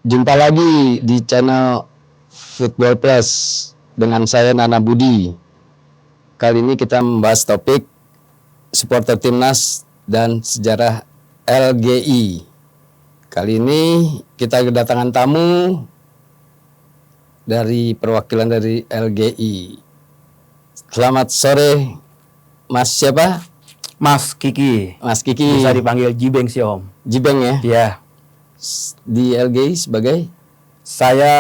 Jumpa lagi di channel Football Plus dengan saya Nana Budi. Kali ini kita membahas topik supporter timnas dan sejarah LGI. Kali ini kita kedatangan tamu dari perwakilan dari LGI. Selamat sore, Mas siapa? Mas Kiki. Mas Kiki. Bisa dipanggil Jibeng sih Om. Jibeng ya? Iya. Di LGI sebagai? Saya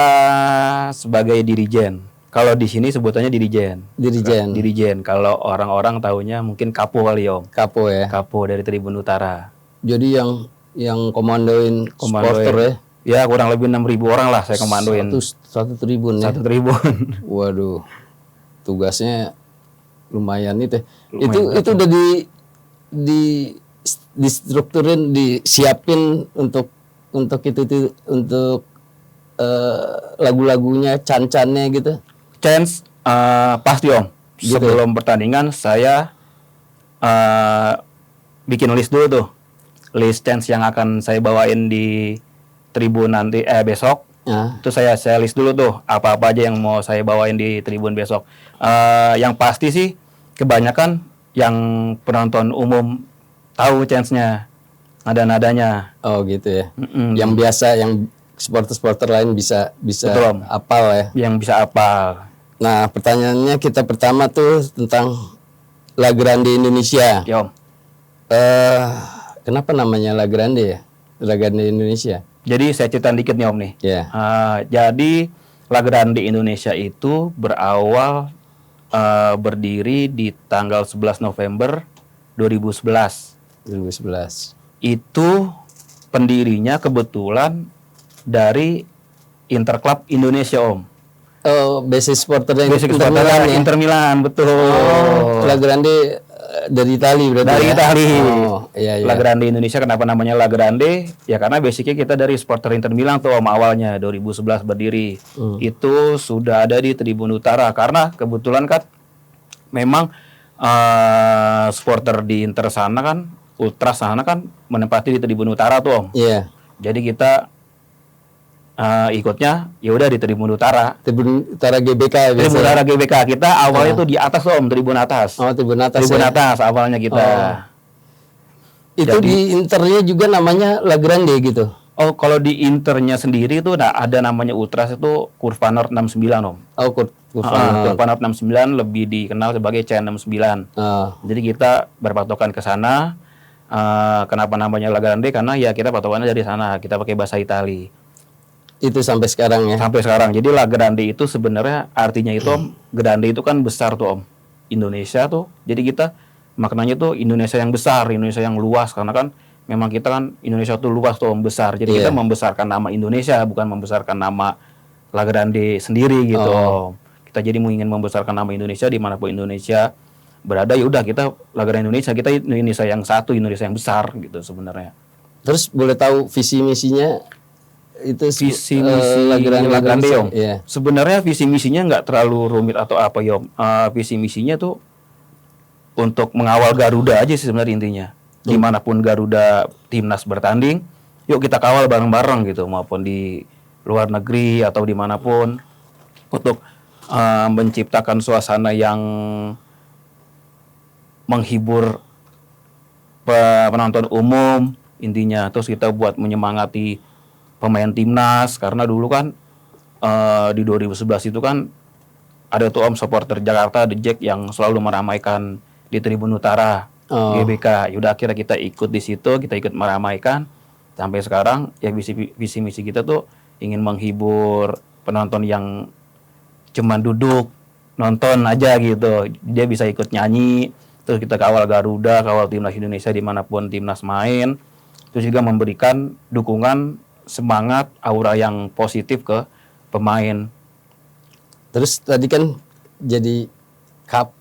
sebagai dirijen. Kalau di sini sebutannya dirijen. Dirijen. Kalau orang-orang taunya mungkin kapo kali Om. Kapo ya? Kapo dari Tribun Utara. Jadi yang komandoin supporter ya? Ya kurang lebih 6.000 orang lah saya komandoin. Satu tribun ya? 1 tribun. Waduh, tugasnya lumayan itu. Lumayan itu udah distrukturin, disiapin untuk lagu-lagunya, can-cannya gitu. Chance pasti Om. Gitu. Sebelum pertandingan saya bikin list dulu tuh. List chance yang akan saya bawain di tribun nanti besok. Nah. Itu saya list dulu tuh apa-apa aja yang mau saya bawain di tribun besok. Yang pasti sih kebanyakan yang penonton umum tahu chance-nya, nada-nadanya. Oh gitu ya. Yang biasa, yang supporter lain bisa Betul, Om. apal ya. Yang bisa apal. Nah, pertanyaannya kita pertama tuh tentang La Grande Indonesia. Ya Om. Kenapa namanya La Grande ya? La Grande Indonesia. Jadi saya cerita dikit nih Om nih. Ya. Jadi La Grande Indonesia itu berawal berdiri di tanggal 11 November 2011. 2011. Itu pendirinya kebetulan dari Interclub Indonesia Om. Oh, basis supporternya Inter Milan, ya? Inter Milan, betul. Oh, La Grande dari Itali berarti. Dari Itali. Oh, iya. La Grande Indonesia, kenapa namanya La Grande? Ya karena basicnya kita dari supporter Inter Milan tuh Om, awalnya 2011 berdiri. Itu sudah ada di Tribun Utara karena kebetulan kan memang supporter di Inter sana kan, Ultras sana kan menempati di Tribun Utara tuh Om. Iya. Jadi kita ikutnya ya udah di Tribun Utara. Tribun Utara GBK. Tribun Utara GBK kita awalnya tuh di atas Om, Tribun atas. Oh, Tribun atas. Tribun ya? atas awalnya kita. Itu Jadi, di Internya juga namanya La Grande gitu. Oh, kalau di Internya sendiri itu ada namanya Ultras itu Kurva Nord 69 Om. Oh, Kurva Nord 69 lebih dikenal sebagai C69. Jadi kita berpatokan ke sana. Kenapa namanya La Grande? Karena ya kita patokannya dari sana. Kita pakai bahasa Itali. Itu sampai sekarang ya? Sampai sekarang. Jadi La Grande itu sebenarnya artinya itu Om, Grande itu kan besar tuh Om. Indonesia tuh. Jadi kita maknanya tuh Indonesia yang besar, Indonesia yang luas. Karena kan memang kita kan Indonesia tuh luas tuh Om, besar. Jadi kita membesarkan nama Indonesia, bukan membesarkan nama La Grande sendiri gitu Om. Kita jadi ingin membesarkan nama Indonesia dimanapun Indonesia berada, ya udah kita La Grande Indonesia, kita Indonesia yang satu, Indonesia yang besar gitu sebenarnya. Terus boleh tahu visi misinya? Itu visi misi La Grande Om. Yeah. Sebenarnya visi misinya nggak terlalu rumit atau apa Om. Visi misinya tuh untuk mengawal Garuda aja sih sebenarnya intinya. Dimanapun Garuda timnas bertanding, yuk kita kawal bareng-bareng gitu, maupun di luar negeri atau dimanapun, untuk menciptakan suasana yang menghibur penonton umum intinya. Terus kita buat menyemangati pemain timnas, karena dulu kan di 2011 itu kan ada tuh Om supporter Jakarta The Jack yang selalu meramaikan di Tribun Utara GBK. Yaudah akhirnya kita ikut di situ, kita ikut meramaikan sampai sekarang. Ya visi misi kita tuh ingin menghibur penonton yang cuman duduk nonton aja gitu, dia bisa ikut nyanyi. Terus kita kawal Garuda, kawal timnas Indonesia dimanapun timnas main. Terus juga memberikan dukungan, semangat, aura yang positif ke pemain. Terus tadi kan jadi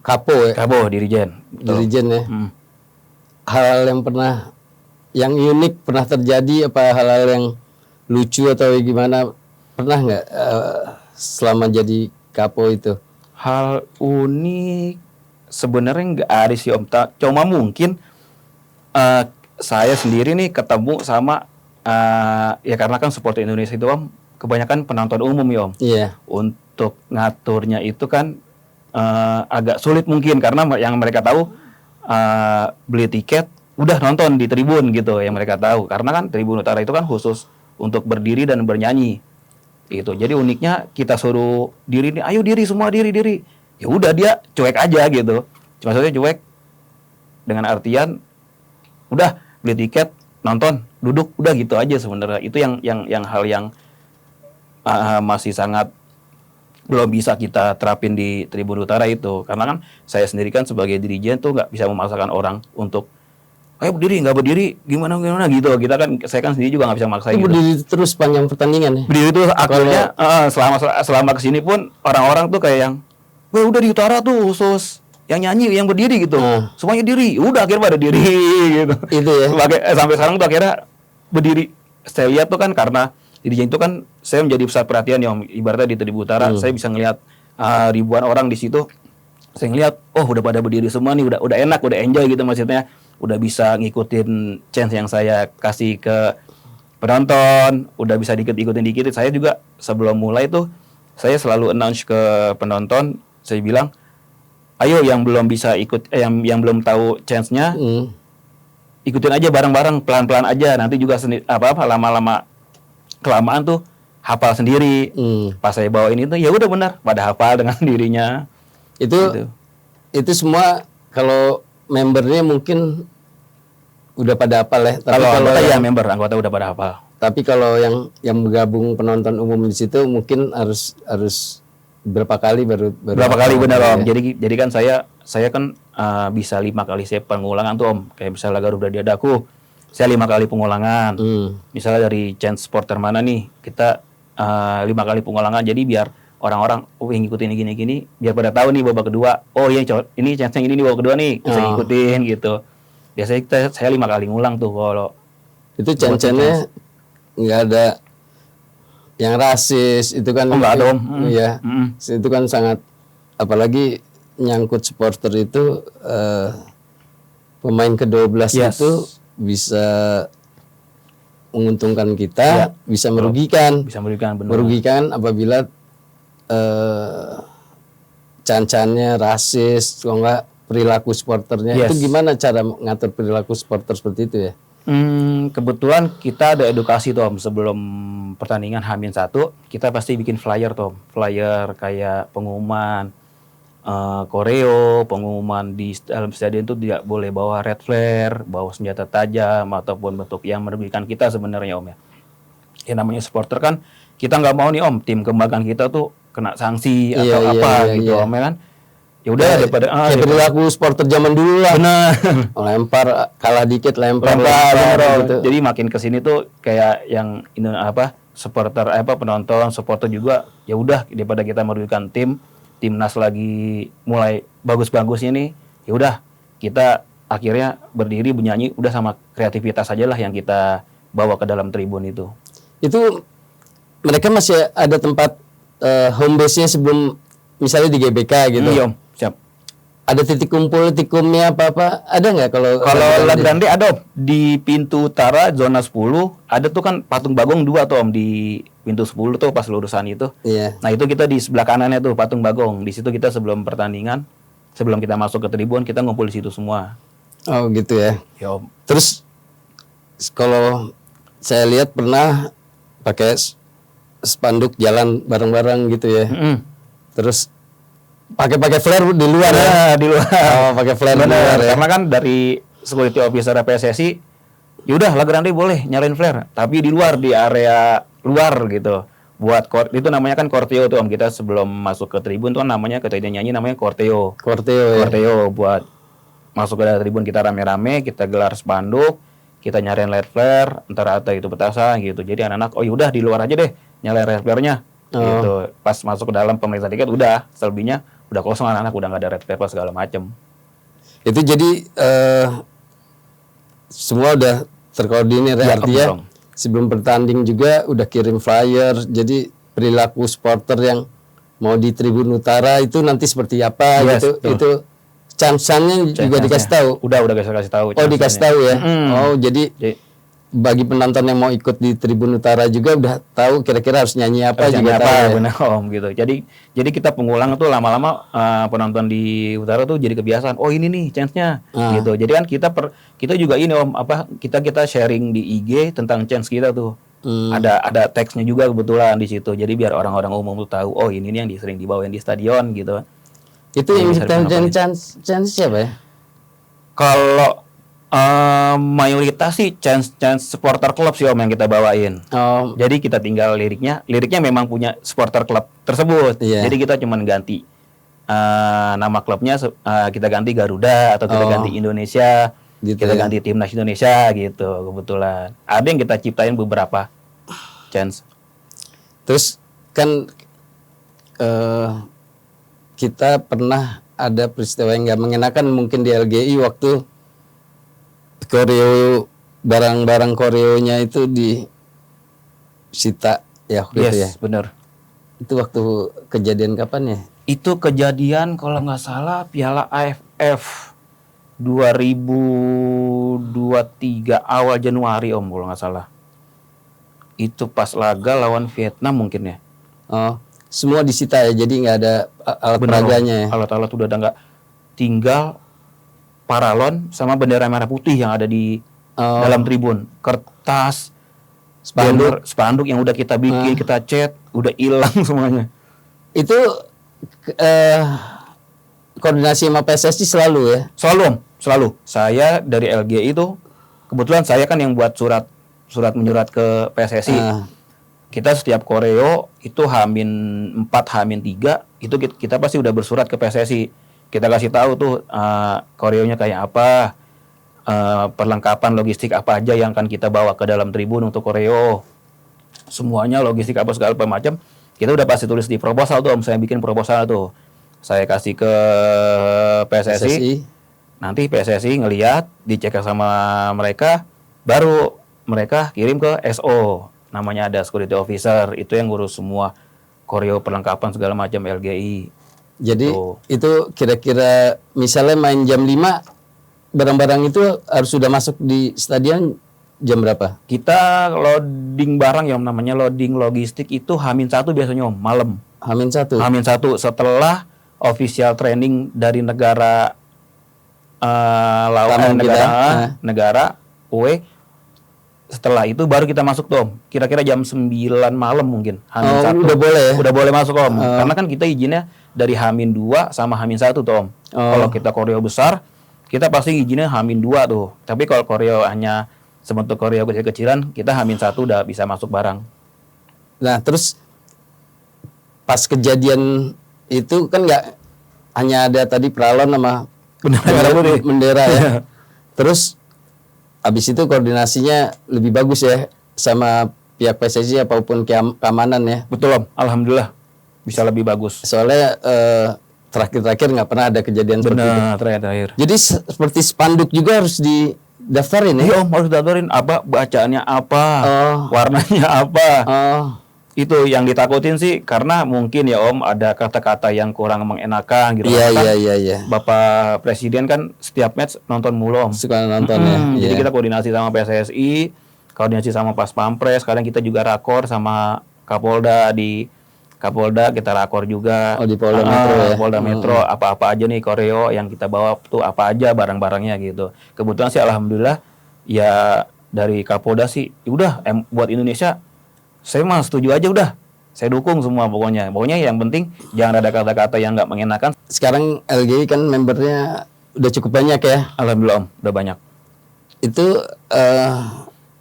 kapo ya? Kapo, dirijen. Dirijen ya. Hal-hal yang unik pernah terjadi, apa hal-hal yang lucu atau gimana, pernah nggak selama jadi kapo itu? Hal unik sebenarnya nggak ada sih Om. Cuma mungkin saya sendiri nih ketemu sama ya karena kan supporter Indonesia itu Om kebanyakan penonton umum ya Om. Iya. Untuk ngaturnya itu kan agak sulit mungkin karena yang mereka tahu beli tiket udah nonton di tribun gitu yang mereka tahu. Karena kan Tribun Utara itu kan khusus untuk berdiri dan bernyanyi. Gitu. Jadi uniknya kita suruh diri nih, ayo diri semua diri. Ya udah dia cuek aja gitu. Cuma maksudnya cuek dengan artian udah beli tiket, nonton, duduk, udah gitu aja sebenarnya. Itu yang hal yang masih sangat belum bisa kita terapin di Tribun Utara itu. Karena kan saya sendiri kan sebagai dirijen tuh nggak bisa memaksakan orang untuk ayo berdiri, nggak berdiri, gimana gitu. Saya kan sendiri juga nggak bisa maksain gitu. Berdiri terus panjang pertandingan ya? Berdiri itu akhirnya selama kesini pun orang-orang tuh kayak yang wah udah di Utara tuh khusus yang nyanyi, yang berdiri gitu. Semuanya diri. Udah akhirnya pada diri gitu. Itu ya. Sampai sekarang tuh akhirnya berdiri. Saya lihat tuh kan karena dirijen itu kan saya menjadi pusat perhatian ya Om. Ibaratnya di Tribun Utara saya bisa ngelihat ribuan orang di situ. Saya ngelihat oh udah pada berdiri semua nih, udah enak, udah enjoy gitu maksudnya. Udah bisa ngikutin chance yang saya kasih ke penonton, udah bisa ikutin dikit. Saya juga sebelum mulai tuh saya selalu announce ke penonton, saya bilang ayo yang belum bisa ikut yang belum tahu chance-nya ikutin aja bareng-bareng, pelan-pelan aja, nanti juga apa-apa lama-lama kelamaan tuh hafal sendiri. Pas saya bawain itu ya udah benar pada hafal dengan dirinya. Itu semua kalau membernya mungkin udah pada hafal ya. Tapi kalau anggota udah pada hafal. Tapi kalau yang bergabung penonton umum di situ mungkin harus berapa kali baru berapa kali benar Om. Jadi kan saya kan bisa 5 kali saya pengulangan tuh Om. Kayak misalnya Garuda di Adaku, saya 5 kali pengulangan. Misalnya dari chance supporter mana nih, kita 5 kali pengulangan. Jadi biar orang-orang yang ngikutin gini-gini, biar pada tahu nih babak kedua. Oh iya, ini chance yang ini nih babak kedua nih, saya ikutin gitu. Biasanya saya 5 kali ngulang tuh kalau itu chance-nya nggak ada yang rasis itu kan. Nggak ada Om. Iya. Itu kan sangat, apalagi nyangkut supporter itu pemain ke-12 itu bisa menguntungkan kita, bisa merugikan. Bisa merugikan, benar. Merugikan apabila can-cannya rasis, kalau enggak perilaku supporternya. Itu gimana cara ngatur perilaku supporter seperti itu ya? Kebetulan kita ada edukasi tuh Om, sebelum pertandingan H-1 kita pasti bikin flyer tuh Om. Flyer kayak pengumuman koreo, pengumuman di dalam stadion itu tidak boleh bawa red flare, bawa senjata tajam ataupun bentuk yang merugikan kita sebenarnya Om ya. Ya namanya supporter kan kita nggak mau nih Om tim kebanggaan kita tuh kena sanksi atau gitu Om ya kan. Ya udah daripada perilaku supporter zaman dulu lah. Benar. Lempar, kalah dikit lempar gitu. Jadi makin kesini tuh kayak yang ini supporter supporter juga ya udah daripada kita merugikan timnas lagi mulai bagus-bagusnya nih, ya udah kita akhirnya berdiri bernyanyi udah sama kreativitas aja lah yang kita bawa ke dalam tribun itu. Itu mereka masih ada tempat home base-nya sebelum misalnya di GBK gitu. Iya Om, siap. Ada titik kumpul, tikumnya apa-apa? Ada nggak kalau La Grande ada Om. Di pintu utara zona 10 ada tuh kan patung Bagong 2 tuh Om di pintu 10 tuh pas lurusan itu. Iya. Nah itu kita di sebelah kanannya tuh patung Bagong. Di situ kita sebelum pertandingan, sebelum kita masuk ke tribun kita ngumpul di situ semua. Oh gitu ya. Ya Om. Terus kalau saya lihat pernah pakai spanduk jalan bareng-bareng gitu ya. Terus pakai flare di luar ya, di luar. Oh, pakai flare di luar ya. Karena kan dari security officer PSSI, yaudah La Grande boleh nyalain flare, tapi di luar, di area luar gitu. Buat itu namanya kan korteo tuh Om. Kita sebelum masuk ke tribun tuh kan namanya ketika nyanyi namanya korteo. Korteo buat masuk ke dalam tribun kita rame-rame, kita gelar spanduk, kita nyalain light flare, entar atau itu petasan gitu. Jadi anak-anak, oh yaudah di luar aja deh nyalain red flare-nya. Gitu. Pas masuk ke dalam pemeriksaan tiket udah selebihnya udah kosong, anak-anak udah nggak ada red flare segala macem. Itu jadi semua udah terkoordinir ya, artinya sebelum bertanding juga udah kirim flyer. Jadi perilaku supporter yang mau di Tribun Utara itu nanti seperti apa gitu. Betul. Itu chance-nya juga dikasih tahu. Udah kasih tahu. Oh, dikasih tahu ya. Oh, jadi Jadi, bagi penonton yang mau ikut di Tribun Utara juga udah tahu kira-kira harus nyanyi apa harus juga nyanyi tahu. Ya? benar Om gitu. Jadi kita pengulang tuh lama-lama penonton di Utara tuh jadi kebiasaan. Oh ini nih chance-nya gitu. Jadi kan kita juga ini Om kita sharing di IG tentang chance kita tuh. Ada teksnya juga kebetulan di situ. Jadi biar orang-orang umum tuh tahu. Oh ini nih yang sering dibawain di stadion gitu. Itu yang bisa chance siapa ya? Kalau mayoritas sih chance supporter klub sih Om yang kita bawain. Oh, Jadi kita tinggal liriknya memang punya supporter klub tersebut. Iya. Jadi kita cuman ganti nama klubnya kita ganti Garuda atau kita ganti Indonesia, Gitu kita ya. ganti Timnas Indonesia gitu kebetulan. Ada yang kita ciptain beberapa chance. terus kan kita pernah ada peristiwa yang nggak mengenakan mungkin di LGI waktu koreo barang-barang koreonya itu disita ya waktu itu ya. Yes, benar. Itu waktu kejadian kapan ya? Itu kejadian kalau nggak salah Piala AFF 2023 awal Januari Om kalau nggak salah. Itu pas laga lawan Vietnam mungkin ya. Oh, semua disita ya. Jadi nggak ada alat Bener, Om. peraganya ya. Alat-alat udah ada nggak. Tinggal paralon sama bendera merah putih yang ada di dalam tribun. Kertas, spanduk yang udah kita bikin, kita cat, udah hilang semuanya. Itu koordinasi sama PSSI selalu ya. Selalu Om, selalu. Saya dari LGI itu kebetulan saya kan yang buat surat menyurat ke PSSI. Kita setiap koreo itu H-4, H-3 itu kita pasti udah bersurat ke PSSI. Kita kasih tahu tuh koreonya kayak apa, perlengkapan logistik apa aja yang akan kita bawa ke dalam tribun untuk koreo. Semuanya logistik apa segala macam. Kita udah pasti tulis di proposal tuh Om, saya bikin proposal tuh. Saya kasih ke PSSI. Nanti PSSI ngelihat, dicek sama mereka, baru mereka kirim ke SO. Namanya ada security officer, itu yang ngurus semua koreo perlengkapan segala macam LGI. Jadi itu kira-kira misalnya main jam 5 barang-barang itu harus sudah masuk di stadion jam berapa? Kita loading barang yang namanya loading logistik itu H-1 biasanya Om, malam. H-1. H-1 setelah official training dari negara lawan negara UE. Setelah itu baru kita masuk tuh Om. Kira-kira jam 9 malam mungkin. H-1 udah boleh ya? Udah boleh masuk Om. Karena kan kita izinnya dari H-2 sama H-1 tuh Om. Kalau kita koreo besar, kita pasti izinnya H-2 tuh. Tapi kalau koreo hanya sebentuk koreo kecil-kecilan, kita H-1 udah bisa masuk barang. Nah, terus pas kejadian itu kan nggak hanya ada tadi peralon sama bendera ya. Terus habis itu koordinasinya lebih bagus ya sama pihak PSSI apapun keamanan ya. Betul Om, alhamdulillah bisa lebih bagus. Soalnya terakhir-terakhir nggak pernah ada kejadian seperti itu. Benar, terakhir. Jadi seperti spanduk juga harus didaftarin ya? Iya Om, harus daftarin apa, bacaannya apa, warnanya apa. Itu yang ditakutin sih karena mungkin ya Om ada kata-kata yang kurang mengenakan gitu. Iya. Bapak Presiden kan setiap match nonton mulu Om. Suka nonton ya. Jadi kita koordinasi sama PSSI, koordinasi sama Pas Pampres, kadang kita juga rakor sama Kapolda di Kapolda kita rakor juga. Oh di Polda Metro ya. Polda Metro apa-apa aja nih koreo yang kita bawa tuh apa aja barang-barangnya gitu. Kebetulan sih alhamdulillah ya dari Kapolda sih udah buat Indonesia saya mah setuju aja udah. Saya dukung semua pokoknya. Pokoknya yang penting jangan ada kata-kata yang nggak mengenakan. Sekarang LGI kan membernya udah cukup banyak ya. Alhamdulillah Om, udah banyak. Itu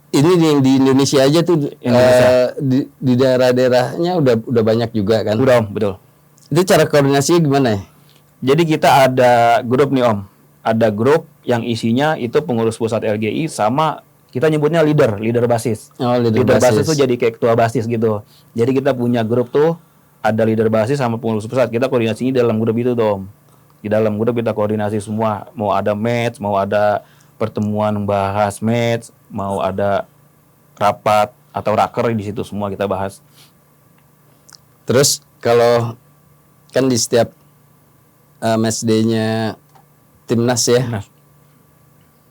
ini di Indonesia aja tuh di daerah-daerahnya udah banyak juga kan. Udah Om, betul. Itu cara koordinasinya gimana ya? Jadi kita ada grup nih Om. Ada grup yang isinya itu pengurus pusat LGI sama kita nyebutnya leader basis. Oh, leader basis basis tuh jadi kayak ketua basis gitu. Jadi kita punya grup tuh ada leader basis sama pengurus pusat. Kita koordinasinya dalam grup itu tuh Om. Di dalam grup kita koordinasi semua. Mau ada match, mau ada pertemuan bahas match, mau ada rapat atau raker di situ semua kita bahas. Terus kalau kan di setiap match day-nya timnas ya. Timnas.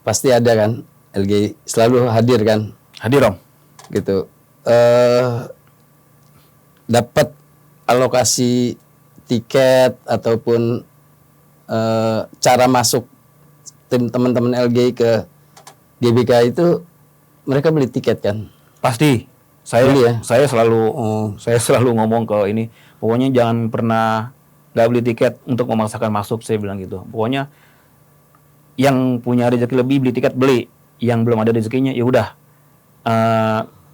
Pasti ada kan, LGI selalu hadir kan, Hadir Om. gitu. Dapat alokasi tiket ataupun cara masuk tim teman-teman LGI ke GBK itu mereka beli tiket kan? Pasti. Saya Beli ya? saya selalu ngomong ke ini, pokoknya jangan pernah nggak beli tiket untuk memaksakan masuk, saya bilang gitu. Pokoknya yang punya rezeki lebih beli tiket beli, yang belum ada rezekinya ya udah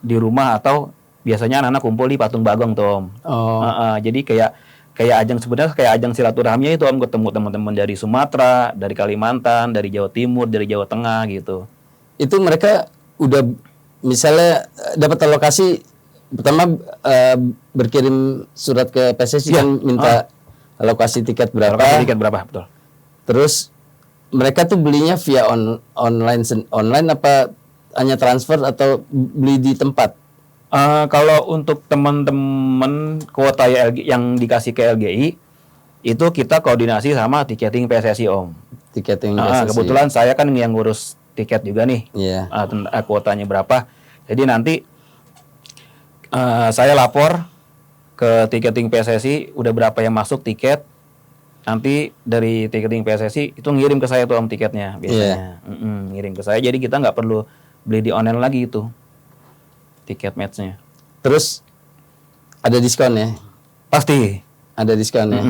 di rumah atau biasanya anak-anak kumpul di Patung Bagong tuh Om. Jadi kayak ajang sebenarnya kayak ajang silaturahmi itu Om, ketemu teman-teman dari Sumatera, dari Kalimantan, dari Jawa Timur, dari Jawa Tengah gitu. Itu mereka udah misalnya dapat alokasi pertama berkirim surat ke PSSI kan minta alokasi tiket berapa? Alokasi tiket berapa betul? Terus mereka tuh belinya via online apa hanya transfer atau beli di tempat? Kalau untuk teman-teman kuota yang dikasih ke LGI itu kita koordinasi sama tiketing PSSI Om. Tiketing PSSI. Kebetulan saya kan yang ngurus tiket juga nih. Iya. Kuotanya berapa. Jadi nanti saya lapor ke tiketing PSSI udah berapa yang masuk tiket. Nanti dari tiketing PSSI itu ngirim ke saya tuh Om tiketnya biasanya. Ngirim ke saya. Jadi kita nggak perlu beli di online lagi itu tiket matchnya. Terus ada diskon ya? Pasti. Ada diskon ya?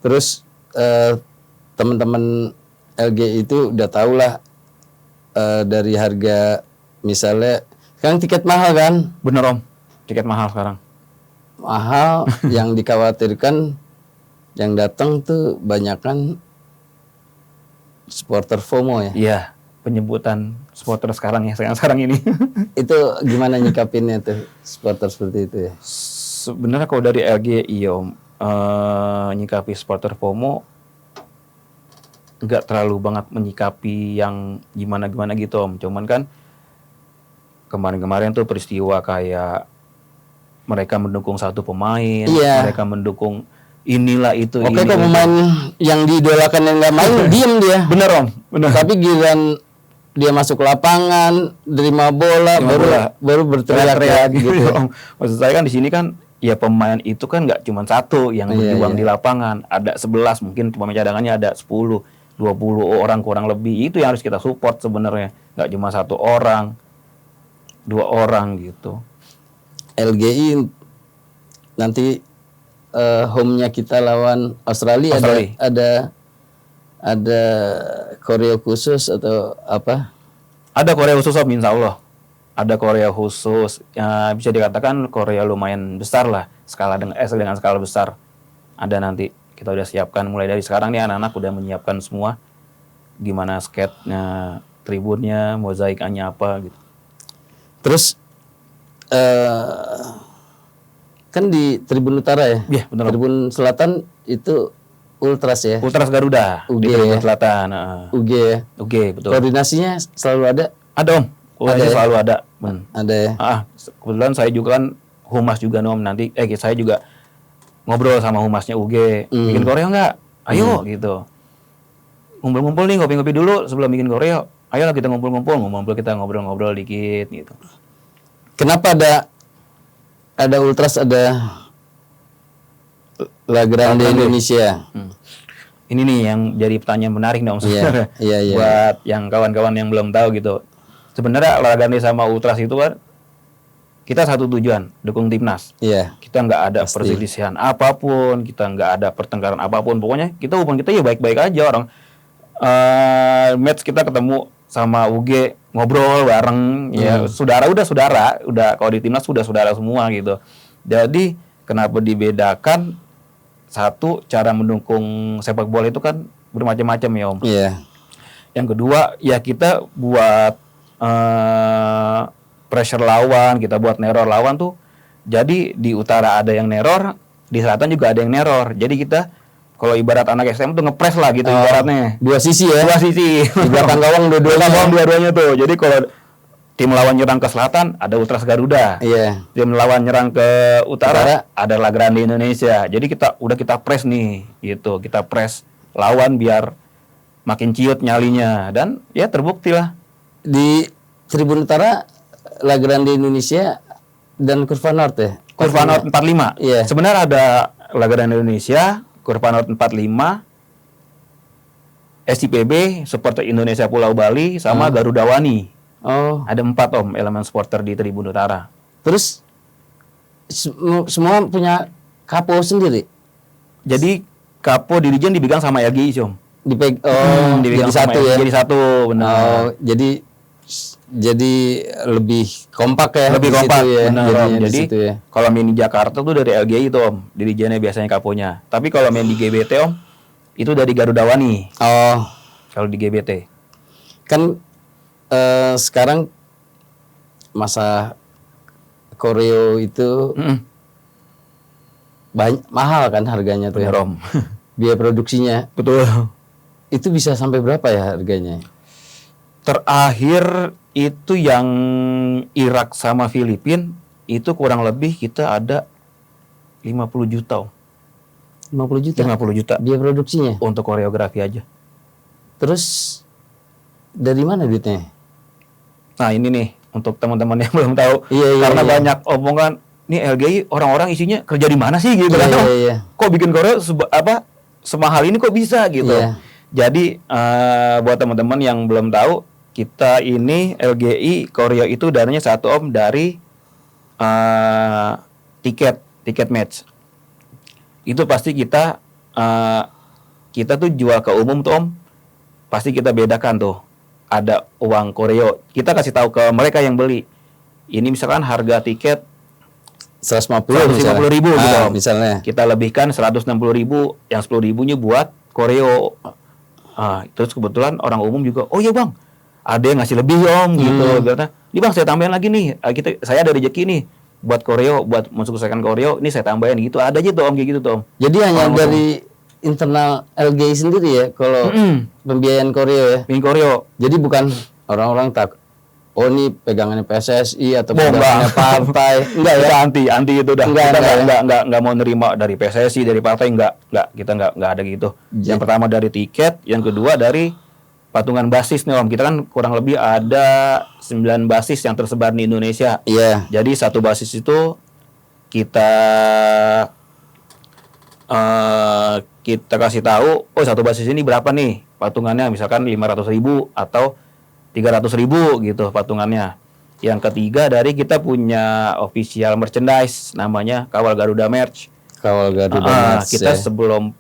Terus teman-teman LG itu udah tahu lah dari harga misalnya sekarang tiket mahal kan? Bener Om, tiket mahal sekarang. Mahal yang dikhawatirkan yang datang tuh banyakan supporter FOMO ya? Iya, penyebutan supporter sekarang ya, sekarang ini. Itu gimana nyikapinnya tuh supporter seperti itu ya? Sebenarnya kalau dari LGI Om, nyikapi supporter FOMO nggak terlalu banget menyikapi yang gimana-gimana gitu Om. Cuman kan kemarin-kemarin tuh peristiwa kayak mereka mendukung satu pemain, mereka mendukung inilah itu. Oke, kalau pemain yang diidolakan yang nggak main, diem dia. Bener Om, bener. Tapi giliran dia masuk lapangan, terima bola, baru berteriak-teriak gitu. Om. Maksud saya kan di sini kan ya pemain itu kan nggak cuma satu yang berjuang di lapangan, ada 11 mungkin pemain cadangannya ada 10, 20 orang kurang lebih. Itu yang harus kita support sebenarnya, nggak cuma satu orang, 2 orang gitu. LGI nanti home-nya kita lawan Australia. Ada koreo khusus atau apa? Ada koreo khusus Om, insya Allah. Ada koreo khusus, bisa dikatakan koreo lumayan besar lah, dengan skala besar. Ada nanti, kita udah siapkan mulai dari sekarang nih anak-anak udah menyiapkan semua. Gimana skate-nya, tribunnya, mozaikannya apa gitu. Terus kan di Tribun Utara ya? Iya, benar. Tribun Selatan itu Ultras ya? Ultras Garuda, UG di Tribun ya? Selatan. UG ya? UG, betul. Koordinasinya selalu ada? Ada Om, koordinasi selalu ada. Ada ya? Kebetulan saya juga kan humas juga Om, nanti saya juga ngobrol sama humasnya UG, bikin koreo nggak? Ayo gitu. Ngumpul-ngumpul nih, ngopi-ngopi dulu sebelum bikin koreo. Ayolah kita ngumpul-ngumpul, kita ngobrol-ngobrol dikit gitu. Kenapa ada Ultras, ada La Grande Indonesia? Ini nih yang jadi pertanyaan menarik nih Om sebenarnya. Iya. Buat yang kawan-kawan yang belum tahu gitu. Sebenarnya La Grande sama Ultras itu kan kita satu tujuan, dukung timnas. Iya. Kita nggak ada perselisihan apapun, kita nggak ada pertengkaran apapun. Pokoknya kita hubungan kita ya baik-baik aja orang. Match kita ketemu sama UG ngobrol bareng ya saudara, udah kalau di timnas sudah saudara semua gitu. Jadi kenapa dibedakan? Satu, cara mendukung sepak bola itu kan bermacam-macam ya Om. Iya. Yang kedua ya kita buat pressure lawan, kita buat neror lawan tuh. Jadi di utara ada yang neror, di selatan juga ada yang neror. Jadi kita kalau ibarat anak SM tuh ngepres lah gitu ibaratnya. Dua sisi ya? Dua sisi. Di belakang gawang dua-duanya tuh. Jadi kalau tim lawan nyerang ke selatan ada Ultras Garuda. Iya. Tim lawan nyerang ke utara ada La Grande Indonesia. Jadi kita press nih gitu. Kita press lawan biar makin ciut nyalinya, dan ya terbukti lah. Di Tribun Utara, La Grande Indonesia dan Kurva North ya. Kurva North 45. Iya. Sebenarnya ada La Grande Indonesia, Kurva North 45, SIPB, Supporter Indonesia Pulau Bali, sama Garuda Wani. Oh, Ada 4 Om elemen supporter di Tribun Utara. terus semua punya kapo sendiri. Jadi Kapo Dirijen dipegang sama LGI Om. Jadi satu ya. Jadi satu, benar. Oh, jadi lebih kompak ya. Lebih di situ kompak, ya. benar, Om. jadinya di Jadi situ ya. kalau main di Jakarta tuh dari LGI itu Om, Dirijennya biasanya Kaponya. Tapi kalau main di GBT Om, itu dari Garuda Wani. Oh, Kalau di GBT. kan sekarang masa koreo itu mahal kan harganya tuh ya. Benar Om. Biaya produksinya Betul. itu bisa sampai berapa ya harganya? Terakhir itu yang Irak sama Filipina itu kurang lebih kita ada 50 juta Om. 50 juta 50 juta biaya produksinya. untuk koreografi aja. Terus dari mana duitnya? Nah ini nih untuk teman-teman yang belum tahu, Iya, karena iya. banyak omongan nih LGI orang-orang isinya kerja di mana sih gitu kan? Iya. Kok bikin koreo semahal ini kok bisa gitu? Iya. Jadi buat teman-teman yang belum tahu, kita ini LGI koreo itu dananya 1 Om dari tiket match. Itu pasti kita tuh jual ke umum tuh Om, pasti kita bedakan tuh. Ada uang koreo, kita kasih tahu ke mereka yang beli. Ini misalkan harga tiket 150 150.000 gitu Om. misalnya. Kita lebihkan 160.000, yang 10.000-nya buat koreo. Terus kebetulan orang umum juga, oh iya Bang, ada yang ngasih lebih Om gitu. Karena, ini Bang saya tambahin lagi nih, saya ada rezeki nih buat koreo, buat mensukseskan koreo, ini saya tambahin gitu. Ada aja tuh Om kayak gitu tuh Om. Jadi hanya dari internal LGI sendiri ya kalau pembiayaan koreo ya. Bikin koreo. Jadi bukan orang-orang oh ini pegangannya PSSI atau Enggak. pegangannya partai. Enggak ya? Kita anti itu udah. Enggak, Kita enggak enggak mau nerima dari PSSI, dari partai, enggak. Kita enggak ada gitu. Yang pertama dari tiket, yang kedua dari patungan basis nih Om. Kita kan kurang lebih ada 9 basis yang tersebar di Indonesia. Iya. Jadi satu basis itu kita kasih tahu, oh satu basis ini berapa nih patungannya, misalkan 500.000 atau 300.000 gitu patungannya. Yang ketiga dari kita punya official merchandise namanya Kawal Garuda Merch. Kawal Garuda Merch, kita ya. sebelum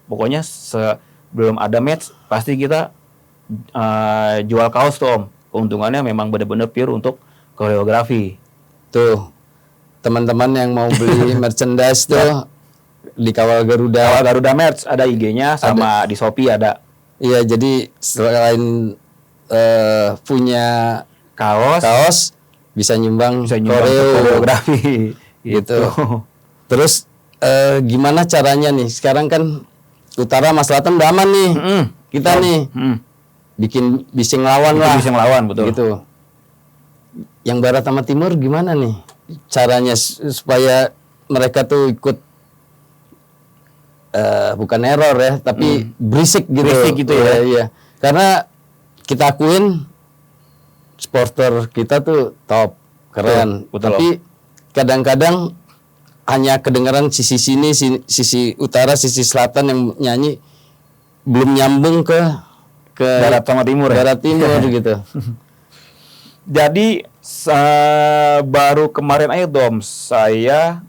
ada match pasti kita jual kaos tuh Om. Keuntungannya memang benar-benar pure untuk koreografi. Tuh teman-teman yang mau beli merchandise tuh di Kawal Garuda. Kawal Garuda Merch ada IG-nya sama di Shopee ada. Iya, jadi selain punya kaos bisa nyumbang koreografi gitu. Terus gimana caranya nih? Sekarang kan Utara sama Selatan udah aman nih. Kita nih bikin bising lawan lah. Bising lawan betul. Gitu. Yang Barat sama Timur gimana nih? Caranya supaya mereka tuh ikut bukan error ya, tapi berisik gitu. Berisik gitu ya. Iya. Karena kita akuin supporter kita tuh top, keren. Betul, tapi kadang-kadang hanya kedengaran sisi sini, sisi utara, sisi selatan yang nyanyi belum nyambung ke Barat sama Timur ya? Barat Timur gitu. Jadi baru kemarin aja Dom, saya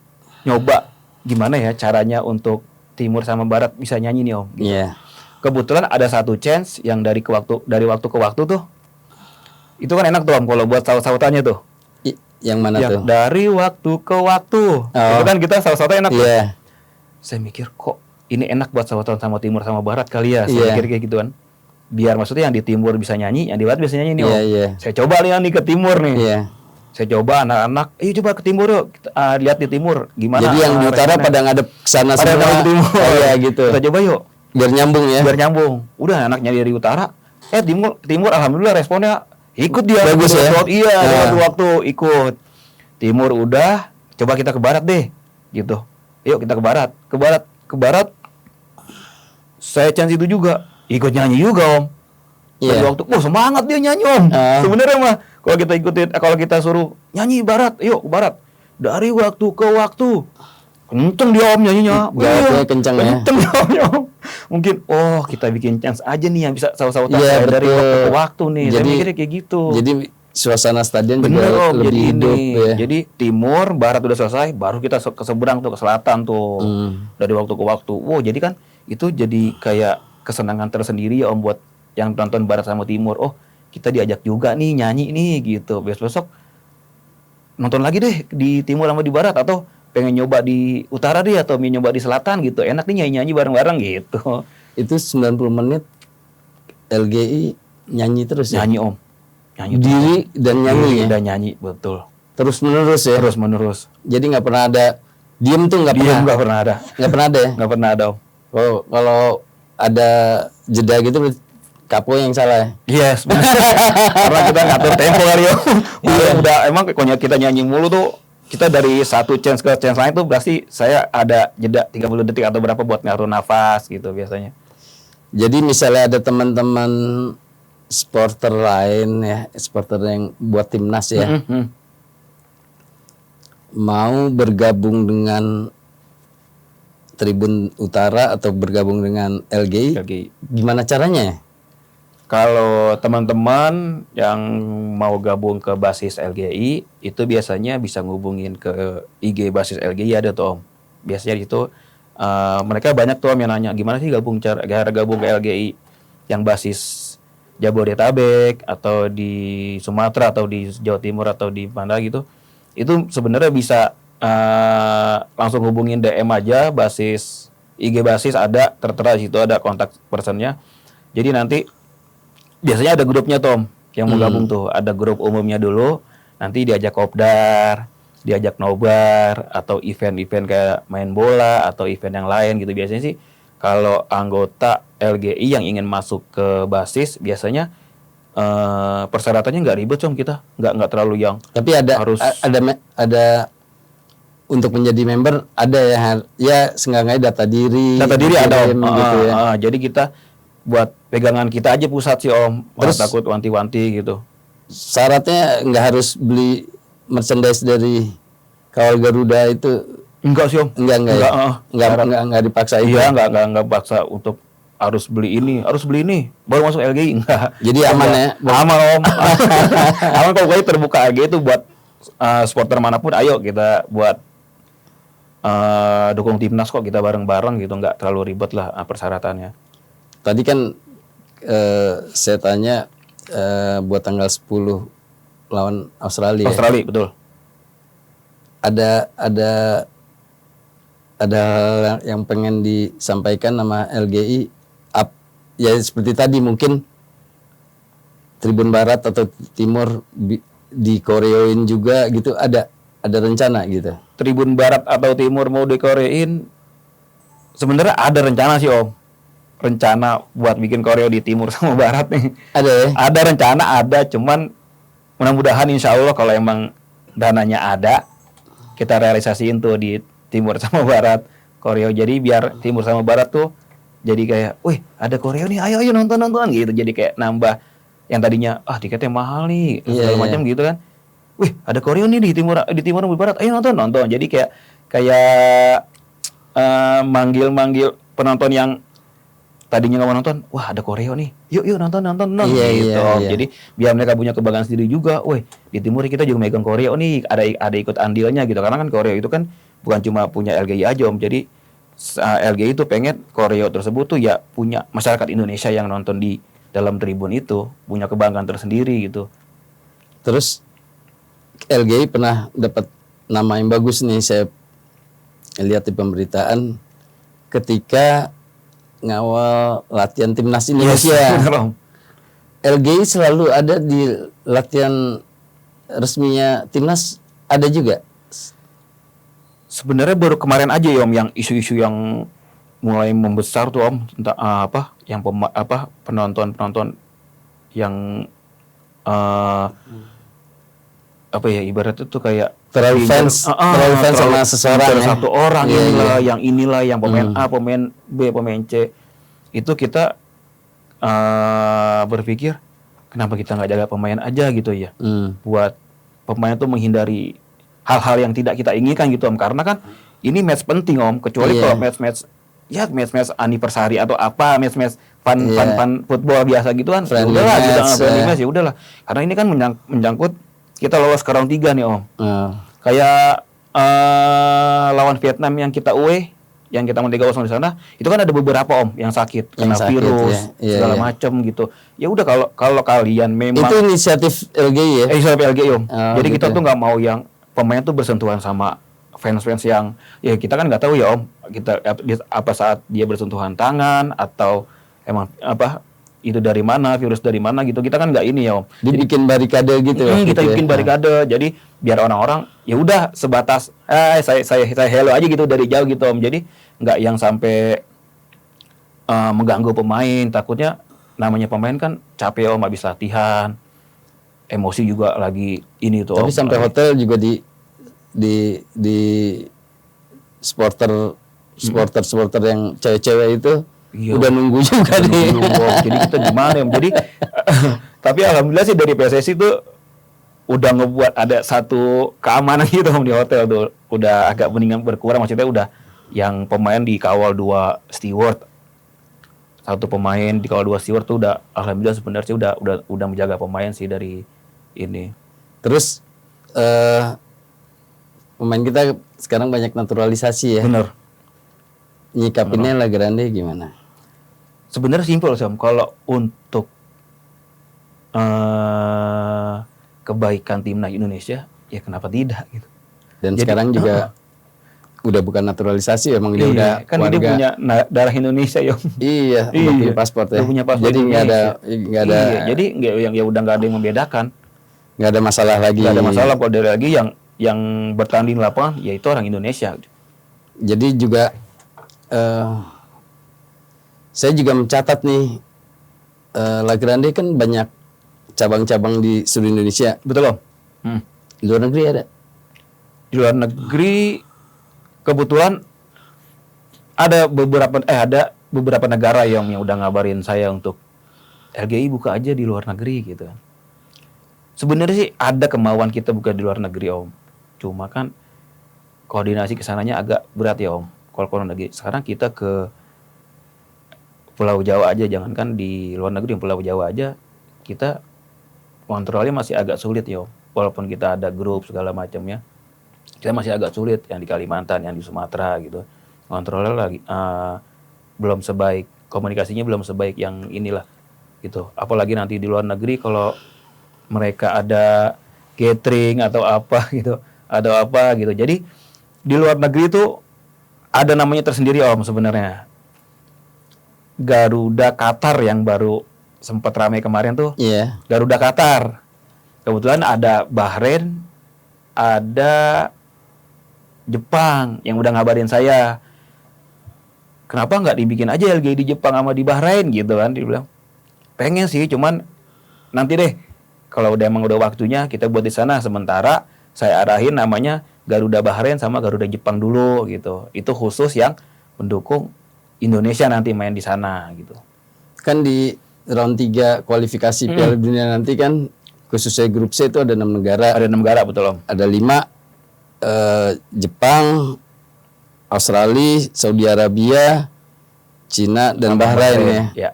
nyoba gimana ya caranya untuk Timur sama Barat bisa nyanyi nih Om. Iya. Kebetulan ada satu chance yang dari waktu ke waktu tuh, itu kan enak tuh Om kalau buat saut-sautannya tuh. Yang mana tuh? Dari waktu ke waktu. Itu kan kita saut-sautannya enak tuh. Iya. Saya mikir kok ini enak buat sautan sama Timur sama Barat kali ya. Saya Iya. mikir kayak gituan. Biar maksudnya yang di Timur bisa nyanyi, yang di Barat bisa nyanyi nih Om. Iya, iya. Saya coba nih ke Timur nih. Iya. Saya coba anak-anak, ayo coba ke Timur yuk, lihat di Timur gimana. Jadi yang di utara pada ngadep ke sana pada semua. ke Timur. Iya gitu. Kita coba yuk, Biar nyambung ya. biar nyambung. Udah anaknya dari utara, Timur alhamdulillah responnya ikut dia. Bagus ya? Iya, Nah. waktu ikut. Timur udah, coba kita ke Barat deh, gitu. Yuk kita ke Barat. Saya chance itu juga, ikut nyanyi juga Om. Dari waktu, semangat dia nyanyi Om. Sebenarnya mah kalau kita ikutin, kalau kita suruh nyanyi barat, yuk barat. Dari waktu ke waktu, kenceng dia Om nyanyinya. Gawatnya kenceng ya. Kenceng dia Om. Mungkin, kita bikin chance aja nih yang bisa sawo-sawo Iya, dari betul. waktu ke waktu nih. Saya Jadi- mikirnya kayak gitu. Jadi suasana stadion Bener juga Om, jadi lebih ini. hidup ya. Jadi timur, barat udah selesai, baru kita ke seberang tuh, ke selatan tuh. Dari waktu ke waktu. Wow, jadi kan itu jadi kayak kesenangan tersendiri ya Om buat yang nonton barat sama timur. Oh, kita diajak juga nih nyanyi nih gitu. Besok nonton lagi deh di timur sama di barat, atau pengen nyoba di utara deh, atau pengen nyoba di selatan gitu. Enak nih nyanyi-nyanyi bareng-bareng gitu. Itu 90 menit LGI nyanyi terus ya. Nyanyi Om. Nyanyi Diri dan nyanyi ya. dan nyanyi, betul. Terus menerus ya. Terus menerus. Jadi nggak pernah ada diem tuh nggak Dia pernah. nggak pernah ada. Nggak pernah ada ya. Nggak pernah ada Om. Kalau ada jeda gitu berarti Kapo yang salah ya. Yes, benar. Karena kita ngatur tempo kali ya. Udah emang kalau kita nyanyi mulu tuh, kita dari satu chance ke chance lain tuh berarti saya ada jeda 30 detik atau berapa buat ngatur nafas gitu biasanya. Jadi misalnya ada teman-teman supporter lain ya, supporter yang buat timnas ya, mau bergabung dengan Tribun Utara atau bergabung dengan LGI, Oke. gimana caranya ya? Kalau teman-teman yang mau gabung ke basis LGI, itu biasanya bisa ngubungin ke IG basis LGI ada tuh Om. Biasanya itu mereka banyak tuh Om yang nanya, gimana sih gabung ke LGI yang basis Jabodetabek atau di Sumatera atau di Jawa Timur atau di mana gitu. Itu sebenarnya bisa langsung hubungin DM aja, basis IG basis ada, tertera di situ ada kontak personnya. Jadi nanti biasanya ada grupnya Tom yang mau gabung tuh, ada grup umumnya dulu, nanti diajak kopdar, diajak nobar atau event-event kayak main bola atau event yang lain gitu. Biasanya sih kalau anggota LGI yang ingin masuk ke basis biasanya persyaratannya nggak ribet Om, kita nggak terlalu yang Tapi ada harus ada untuk menjadi member ada ya seenggaknya data diri ada Om. gitu ya. Jadi kita buat pegangan kita aja pusat sih Om. Terus Takut wanti-wanti gitu. Syaratnya nggak harus beli merchandise dari Kawal Garuda itu. Enggak sih Om. Enggak dipaksa itu. Iya, enggak paksa untuk harus beli ini baru masuk LGI, enggak. Jadi aman ya. Aman Om. Aman kalau gue terbuka LGI itu buat supporter manapun, ayo kita buat dukung timnas kok, kita bareng-bareng gitu, enggak terlalu ribet lah persyaratannya. Tadi kan saya tanya buat tanggal 10 lawan Australia. Australia, betul. Ada hal yang pengen disampaikan sama LGI ya seperti tadi mungkin Tribun Barat atau Timur dikoreoin juga gitu, ada rencana gitu. Tribun Barat atau Timur mau dikorein sebenarnya ada rencana sih Om. Rencana buat bikin koreo di Timur sama Barat nih. Ada ya? Ada rencana, ada, cuman mudah-mudahan insya Allah kalau emang dananya ada, kita realisasiin tuh di Timur sama Barat koreo. Jadi biar Timur sama Barat tuh jadi kayak, wih ada koreo nih, ayo nonton gitu. Jadi kayak nambah yang tadinya tiketnya mahal nih segala macam gitu kan. Wih ada koreo nih di Timur sama Barat, ayo nonton. Jadi kayak manggil penonton yang tadinya nggak mau nonton, wah ada koreo nih, yuk nonton gitu. Iya. Jadi biar mereka punya kebanggaan sendiri juga, wih di Timur kita juga megang koreo nih, ada ikut andilnya gitu. Karena kan koreo itu kan bukan cuma punya LGI aja Om, jadi LGI itu pengen koreo tersebut tuh ya punya masyarakat Indonesia yang nonton di dalam tribun itu, punya kebanggaan tersendiri gitu. Terus LGI pernah dapat nama yang bagus nih, saya lihat di pemberitaan ketika ngawal latihan timnas Indonesia. Yes, LGI selalu ada di latihan resminya timnas, ada juga. Sebenarnya baru kemarin aja ya Om yang isu-isu yang mulai membesar tuh Om, entah yang penonton yang ibaratnya tuh kayak Terlalu fans sama seseorang ya. Satu orang yang inilah yang pemain A, pemain B, pemain C. Itu kita berpikir kenapa kita nggak jaga pemain aja gitu ya. Hmm. Buat pemain tuh menghindari hal-hal yang tidak kita inginkan gitu Om. Karena kan ini match penting Om. Kecuali Iya. kalau match anniversary atau apa, match fun Iya. football biasa gitu kan. Friendly Udahlah kita match, friendly ya. match ya udahlah. Karena ini kan menyangkut kita lolos ke round 3 nih Om. Ah. Kayak lawan Vietnam yang kita away, yang kita menang 3-0 di sana, itu kan ada beberapa Om yang sakit, kena sakit, virus, ya. Iya, segala iya. macam gitu. Ya udah kalau kalian memang Itu inisiatif LGI ya? Istilah PLG Om. Oh, Jadi kita gitu. tuh nggak mau yang pemain tuh bersentuhan sama fans-fans yang ya kita kan nggak tahu ya Om. Kita apa saat dia bersentuhan tangan atau emang apa itu dari mana, virus dari mana gitu. Kita kan nggak ini ya Om. Dibikin barikade gitu ya? Kita gitu ya? bikin barikade. Jadi biar orang-orang ya udah sebatas saya hello aja gitu dari jauh gitu Om. Jadi nggak yang sampai mengganggu pemain. Takutnya namanya pemain kan capek Om habis latihan. Emosi juga lagi ini tuh. Tapi Om. sampai hotel juga di supporter yang cewek-cewek itu Iya. udah nunggu juga nih. Dulu, Om. Jadi kita gimana Om? Jadi tapi alhamdulillah sih dari PSSI tuh udah ngebuat ada satu keamanan gitu Om di hotel tuh. Udah agak mendingan berkurang, maksudnya udah yang pemain dikawal 2 steward. Satu pemain dikawal 2 steward tuh udah alhamdulillah sebenarnya sih udah menjaga pemain sih dari ini. Terus pemain kita sekarang banyak naturalisasi ya. Bener. Nyikapinnya La Grande gimana? Sebenarnya simpel sih Om. Kalau untuk kebaikan timnas Indonesia, ya kenapa tidak gitu. Dan Jadi, sekarang juga udah bukan naturalisasi, emang dia udah kan dia warga. punya darah Indonesia ya Om. Iya, udah punya paspor ya. Udah punya paspor Jadi nggak ada Iya, jadi ya udah nggak ada yang membedakan. nggak ada masalah lagi. Nggak ada masalah kalau dari lagi yang bertanding di lapangan yaitu orang Indonesia. Jadi juga saya juga mencatat nih La Grande kan banyak cabang-cabang di seluruh Indonesia. Betul Om? Di luar negeri ada. Di luar negeri kebetulan ada beberapa negara yang udah ngabarin saya untuk LGI buka aja di luar negeri gitu. Sebenarnya sih ada kemauan kita buka di luar negeri Om. Cuma kan koordinasi kesananya agak berat ya Om. Kalau luar negeri sekarang kita ke Pulau Jawa aja, jangankan di luar negeri, Pulau Jawa aja kita kontrolnya masih agak sulit ya Om. Walaupun kita ada grup segala macamnya, kita masih agak sulit yang di Kalimantan, yang di Sumatera gitu. Kontrolnya lagi belum sebaik, komunikasinya belum sebaik yang inilah gitu. Apalagi nanti di luar negeri kalau mereka ada catering atau apa gitu, ada apa gitu. Jadi di luar negeri itu ada namanya tersendiri Om sebenarnya. Garuda Qatar yang baru sempat ramai kemarin tuh. Iya. Garuda Qatar. Kebetulan ada Bahrain, ada Jepang yang udah ngabarin saya. Kenapa nggak dibikin aja LGI di Jepang sama di Bahrain gitu kan? Dia bilang, pengen sih, cuman nanti deh. Kalau emang udah waktunya kita buat di sana. Sementara saya arahin namanya Garuda Bahrain sama Garuda Jepang dulu gitu. Itu khusus yang mendukung Indonesia nanti main di sana gitu. Kan di round 3 kualifikasi Piala Dunia nanti kan khususnya grup C itu ada 6 negara. Ada 6 negara betul Om. Ada 5 Jepang, Australia, Saudi Arabia, Cina dan Bahrain ya. Ya.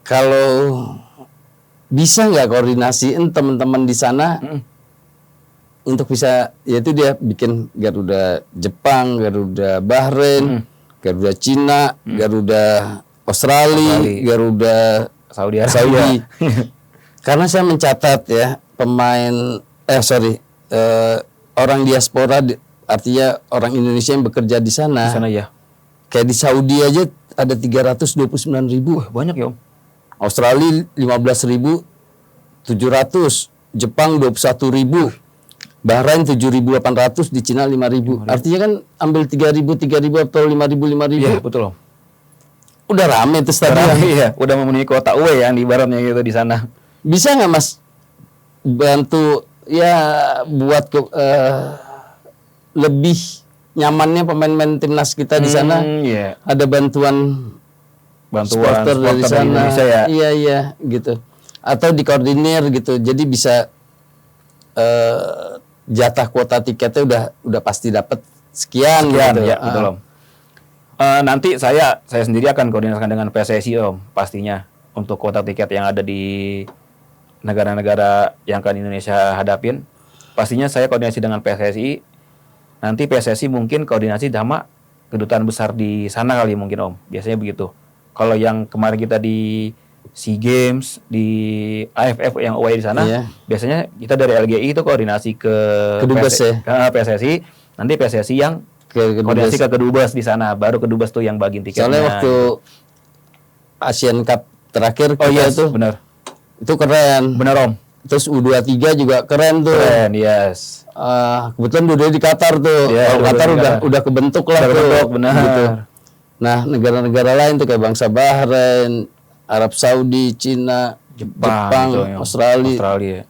Kalau bisa nggak koordinasiin teman-teman di sana untuk bisa, yaitu dia bikin Garuda Jepang, Garuda Bahrain, Garuda Cina, Garuda Australia, Garuda Saudi Arabia. Saudi. Karena saya mencatat ya pemain orang diaspora, artinya orang Indonesia yang bekerja di sana. Di sana ya. Kayak di Saudi aja ada 329.000. Banyak ya Om. Australia 15.700, Jepang 21.000, Bahrain 7.800, di Cina 5.000. Artinya kan ambil 3.000 atau 5.000. Iya betul Om. Udah rame tuh stadion. Iya, udah memenuhi kuota UE yang di ibaratnya gitu di sana. Bisa nggak Mas bantu ya buat lebih nyamannya pemain-pemain timnas kita di sana? Iya. Ada bantuan bantuan supporter dari sana. Indonesia ya. Iya gitu. Atau dikoordinir gitu. Jadi bisa jatah kuota tiketnya udah pasti dapat sekian gitu. Ya, betul Om. Nanti saya sendiri akan koordinasikan dengan PSSI Om, pastinya untuk kuota tiket yang ada di negara-negara yang akan Indonesia hadapin. Pastinya saya koordinasi dengan PSSI. Nanti PSSI mungkin koordinasi sama kedutaan besar di sana kali mungkin Om. Biasanya begitu. Kalau yang kemarin kita di SEA Games, di AFF yang away di sana, biasanya kita dari LGI itu koordinasi ke Kedubes ke PSSI. Nanti PSSI yang koordinasi ke Kedubes di sana, baru Kedubes tuh yang bagiin tiketnya. Soalnya waktu Asian Cup terakhir itu benar. Itu keren. Benar Om. Terus U23 juga keren tuh. Keren, yes. Kebetulan dua di Qatar tuh. Kalau Qatar udah kebentuk lah tuh. Benar. Gitu. Nah, negara-negara lain tuh kayak bangsa Bahrain, Arab Saudi, Cina, Jepang gitu, Australia.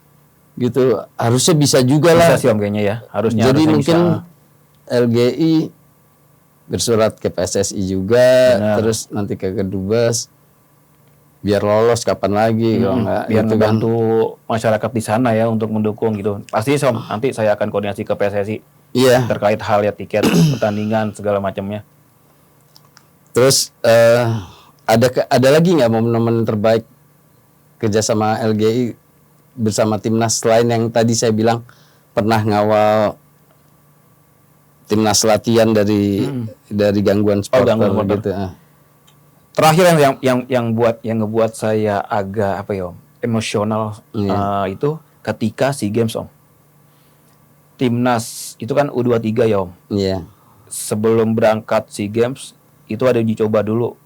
Gitu. Harusnya bisa juga lah. Bisa sih Om kayaknya ya. Harusnya. Jadi mungkin LGI bersurat ke PSSI juga, terus nanti ke Kedubes biar lolos kapan lagi kalau enggak biar gitu membantu masyarakat di sana ya untuk mendukung gitu. Pasti nanti saya akan koordinasi ke PSSI. Iya. Terkait hal ya tiket pertandingan segala macamnya. Terus ada lagi nggak momen-momen terbaik kerjasama LGI bersama timnas selain yang tadi saya bilang pernah ngawal timnas latihan dari gangguan supporter gitu. Terakhir yang ngebuat saya agak emosional itu ketika SEA Games Om. Timnas itu kan U23 ya Om. Iya. Sebelum berangkat SEA Games itu ada uji coba dulu.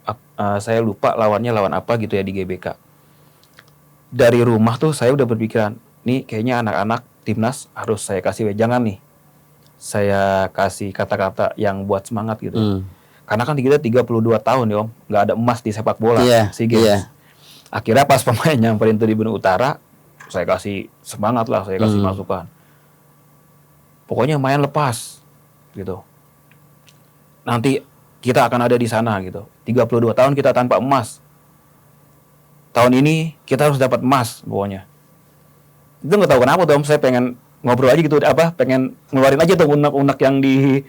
Saya lupa lawan apa gitu ya di GBK. Dari rumah tuh saya udah berpikiran, nih kayaknya anak-anak timnas harus saya kasih wejangan nih. Saya kasih kata-kata yang buat semangat gitu. Karena kan kita 32 tahun ya Om, nggak ada emas di sepak bola SEA Games. Akhirnya pas pemain nyamperin tuh di Benua Utara, saya kasih semangat lah, saya kasih masukan. Pokoknya main lepas gitu. Nanti kita akan ada di sana gitu. 32 tahun kita tanpa emas. Tahun ini kita harus dapat emas pokoknya. Itu nggak tahu kenapa tuh Om, saya pengen ngobrol aja gitu, pengen ngeluarin aja tuh unek-unek yang di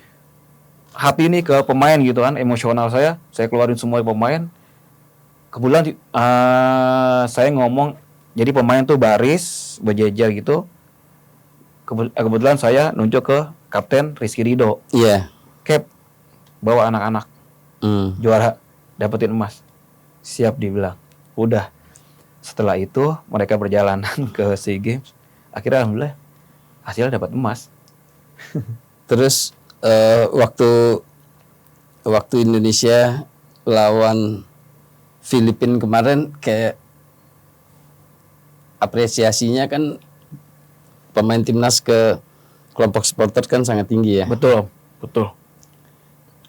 hati ini ke pemain gitu kan, emosional saya keluarin semua pemain. Kebetulan saya ngomong, jadi pemain tuh baris berjejer gitu. Kebetulan saya nunjuk ke Kapten Rizky Ridho. Iya. Cap, bawa anak-anak juara, dapetin emas. Siap dibilang. Udah. Setelah itu mereka berjalanan ke SEA Games. Akhirnya alhamdulillah hasilnya dapat emas. Terus waktu Indonesia lawan Filipina kemarin kayak apresiasinya kan pemain timnas ke kelompok supporter kan sangat tinggi ya. Betul.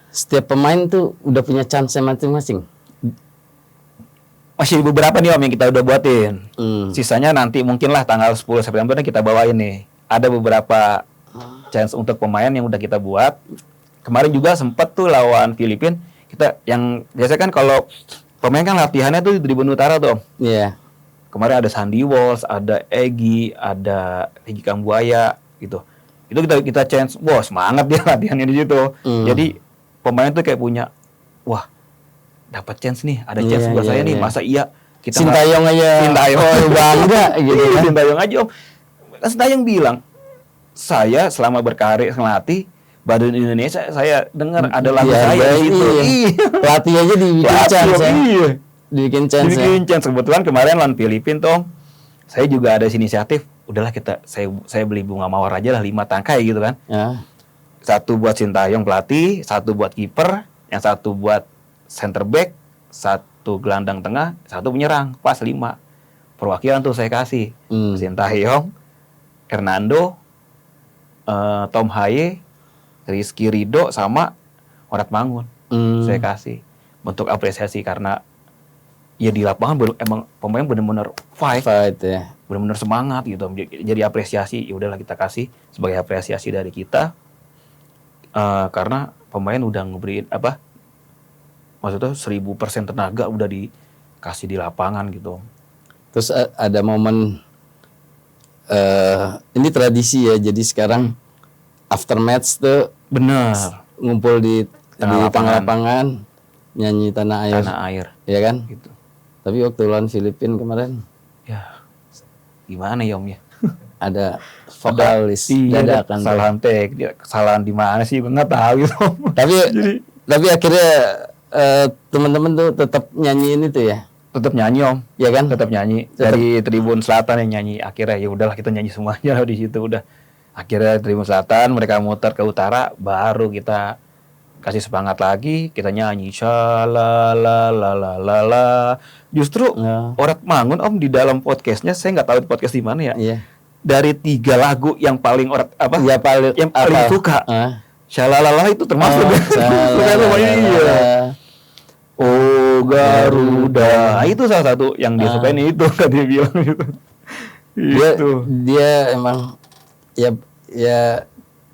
Setiap pemain tuh udah punya chance masing-masing. Masih beberapa nih Om yang kita udah buatin. Sisanya nanti mungkin lah tanggal 10 September kita bawain nih. Ada beberapa chance untuk pemain yang udah kita buat. Kemarin juga sempat tuh lawan Filipina. Kita yang biasa kan kalau pemain kan latihannya tuh di Benua Utara tuh Om. Iya. Kemarin ada Sandy Walsh, ada Egy, ada Egy Kambuaya gitu. Itu kita chance, wah semangat dia latihannya di situ. Jadi pemain tuh kayak punya, wah dapat chance nih, ada chance buat saya nih. Masa iya kita Sintayong aja. Sintayong bangga gitu kan. Sintayong aja Om. Sintayong bilang, saya selama berkarir ngelatih Badut Indonesia, saya dengar ada lagu saya di situ. Pelatih aja dibikin chance. Dibikin chance. Kebetulan kemarin lawan Filipina tuh, saya juga ada inisiatif. Udahlah saya beli bunga mawar aja lah 5 tangkai gitu kan. Ya. 1 buat Sintayong pelatih, 1 buat kiper, yang 1 buat center back, 1 gelandang tengah, 1 penyerang, pas 5. Perwakilan tuh saya kasih. Sintayong, Hernando, Tom Haye, Rizky Ridho sama Orat Mangun. Saya kasih bentuk apresiasi karena ya di lapangan emang pemain benar-benar fight ya. Benar-benar semangat gitu. Jadi apresiasi, ya udahlah kita kasih sebagai apresiasi dari kita. Karena pemain udah ngeberiin maksudnya 1000% tenaga udah dikasih di lapangan gitu. Terus ada momen ini tradisi ya. Jadi sekarang after match tuh Bener. ngumpul di Tengah tengah lapangan nyanyi tanah air. Tanah air Ya kan? gitu. Tapi waktu lawan Filipina kemarin Ya gimana ya Om ya? ada vokalis Iya, dadakan tuh. kesalahan kesalahan di mana sih? Gue nggak tahu gitu. Tapi akhirnya teman-teman tuh tetap nyanyiin itu ya. Tetap nyanyi Om. Ya kan? Tetap nyanyi. Dari Tribun Selatan yang nyanyi. Akhirnya ya udahlah kita nyanyi semuanya di situ udah. Akhirnya Tribun Selatan mereka muter ke utara, baru kita kasih semangat lagi, kita nyanyi shalalalalala. Justru Orat Mangun Om di dalam podcastnya, saya nggak tahu di podcast di mana ya. Iya. Dari 3 lagu yang paling Ya, yang paling suka. Shalalala itu termasuk. Iya. Oh Garuda. Nah, itu salah satu yang dia sukain itu kan dia bilang gitu. Dia emang ya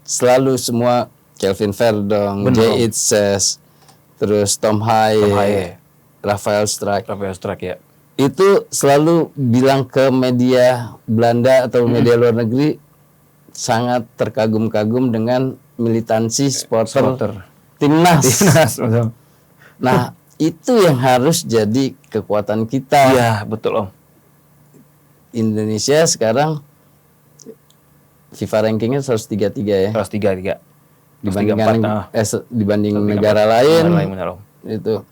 selalu semua Kelvin Verdong, Jay Itzes, terus Tom Haye, Rafael Strijk ya. Itu selalu bilang ke media Belanda atau media luar negeri sangat terkagum-kagum dengan militansi supporter timnas. Nah, itu yang harus jadi kekuatan kita. Iya, betul Om. Indonesia sekarang FIFA rankingnya 133 ya. 133. Dibanding negara lain. Itu.